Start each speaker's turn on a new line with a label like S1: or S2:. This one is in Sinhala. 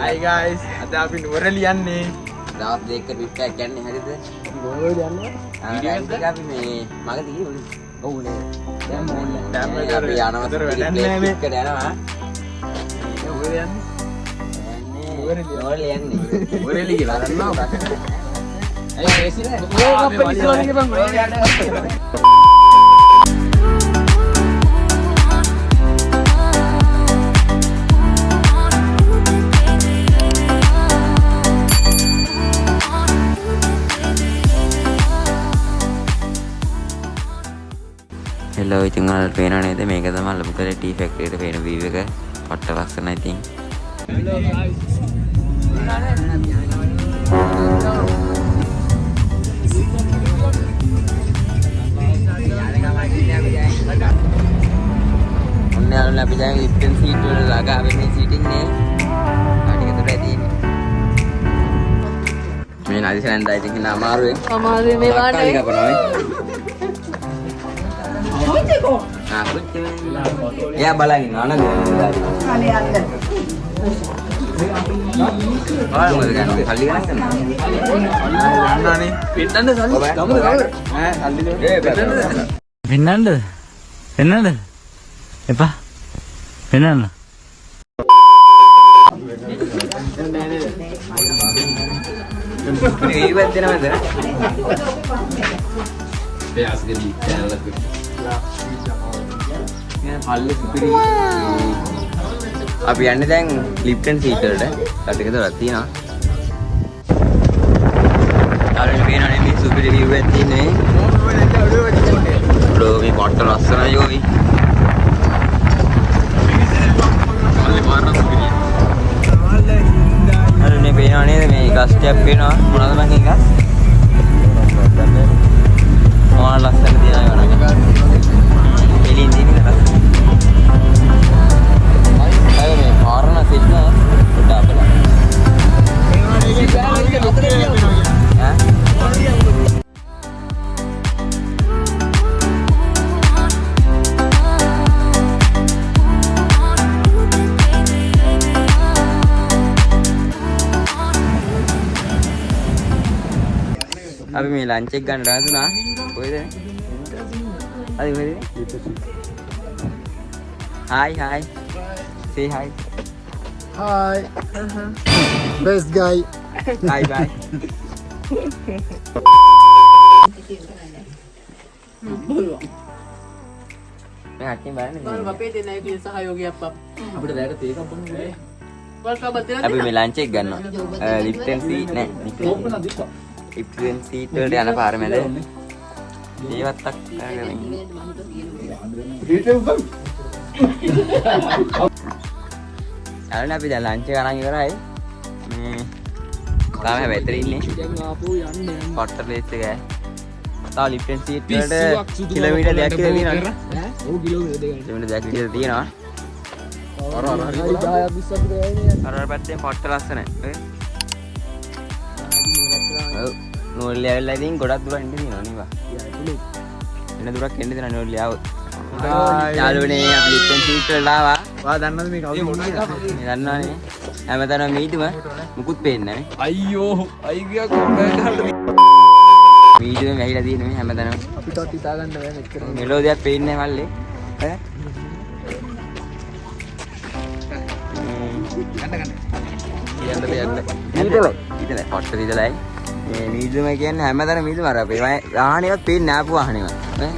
S1: Hi guys, අද අපි නුවරඑළිය යන්නේ.
S2: දවස් දෙකකට ට්‍රිප් එකක් යන්නේ හරිද?
S1: නුවරඑළිය යන්නේ.
S2: අපි මේ මගදී ගියේ. ඔව් නේ.
S1: දැන් අපි
S2: යනවා
S1: වැඩක් නැහැ මේ.
S2: එකට යනවා.
S1: නුවරඑළිය යන්නේ.
S2: නුවරඑළිය යන්නේ.
S1: නුවරඑළිය කියලා ගන්නවා.
S2: ඇයි ඒසි නෑ?
S1: අපේ ඉස්සරහින් බං නුවරඑළිය යන්නේ.
S2: හෙලෝ ඉතින් ඔයාලට පේනව නේද මේක තමයි ලබුකලේ ටී ෆැක්ටරි එකට පේන වීව් එක පට්ට ලස්සනයි ඉතින්
S1: හෙලෝ guys.
S2: ඔන්න යාළුවනේ අපි දැන් ලිෆ්ටන් සීට් වල ළඟ අපි මේ සීටින් නේ ආටික තුර ඇදීනේ මේ නදිසෙන් දැයි ඉතින් අමාරුවෙන්
S3: මේ වානේ
S2: එයා බලන් ඉන්නවා නේද?
S3: කලියන්න.
S2: මොකද ගන්නේ? සල්ලි ගණන් කරනවා.
S1: යන්නානේ. පෙන්නන්න සල්ලි. ගමුද ගමුද? සල්ලි දෙන්න.
S4: පෙන්නන්නද? එපා. පෙන්නන්න.
S2: ඉතින් දෙනවද?
S1: පෑස්ගෙදී කැලලක්.
S2: පල්ලේ සුපිරි. අපි යන්නේ දැන් ලිෆ්ටන් සීට් වලට. කටක දොරක් තියෙනවා. ආරෙන් පේනවනේ මේ සුපිරි view එකක් තියෙන්නේ. බ්‍රෝ මේ පොට්ට ලස්සනයි යෝයි. පල්ලේ මාරන සුපිරි. ආරෙන් පේනව නේද මේ ගස් ටැප් වෙනවා. මොනවද මං එක? මොනවා ලස්සන තියනවා නේද? එළින් දිනින ලස්සන. අය මේ පාරන සෙට් නෑ පොඩ්ඩක් අපලා. අපි මේ ලන්ච් එක ගන්න රාදුනා කොහෙද? අද කොහෙද? Hi. Say hi.
S1: Hi. Best guy.
S2: Bye. मैं हटने बाहर नहीं
S3: අපේ දෙන්නයි තියෙන සහයෝගය අප්පා.
S1: අපිට දැකට තේකක් බොන්න බෑ.
S3: වල්කම් බද්දලා
S2: अभी मैं लंच एक गन्ना लिफ्टन सीट ने लिफ्टन सीट वලට යන පාර මැද ඒවත් තක් කරගෙන අරන් අපි දැන් ලන්ච් එක අරන් ඉවරයි මේ තාම හැබැයි ඉතින් ඉන්නේ
S1: දැන් ආපහු යන්න
S2: පොට්ට ප්ලේස් එක තාම ලිෆ්ටන් සීට් වලට කිලෝමීටර් දෙකක් විතර තියෙනවා
S1: ඔව් කිලෝමීටර් දෙකක්.
S2: කිලෝමීටර් දෙකක් විතර තියෙනවා
S1: අර 10ක් 20ක් විතර යන්නේ.
S2: අර පැත්තෙන් පොට්ට ලස්සනයි ඔව් නෝල්ලි ඇවිල්ලා ඉතින් ගොඩක් දුරක් ඉන්න තියෙනවා නේ බා එන දුරක් එන්න දෙනවා නෝල්ලි ආවොත් යාළුවනේ අපි ලිෆ්ටන් සීට් වලට ආවා
S1: ඔයා දන්නවද මේ කවුද මොනවා
S2: මේ දන්නවනේ හැමතැනම මීදුම මුකුත් පේන්නේ නැහැ
S1: අයියෝ අයියා කොම්බෑක් ගහන්න
S2: මීදුම වැහිලා තියෙන මේ හැමතැනම
S1: අපිට හිතා ගන්න බෑ මෙච්චර.
S2: මෙලෝදියක් පේන්නේ නැහැ මල්ලේ ඈ ඉතල පොට්ට ඉතලයි මේ මීදුම කියන්නේ හැමතැනම මීදුම අර අපේ වාහනේවත් පේන්නේ නැහැ ආපු වාහනේවත් ඈ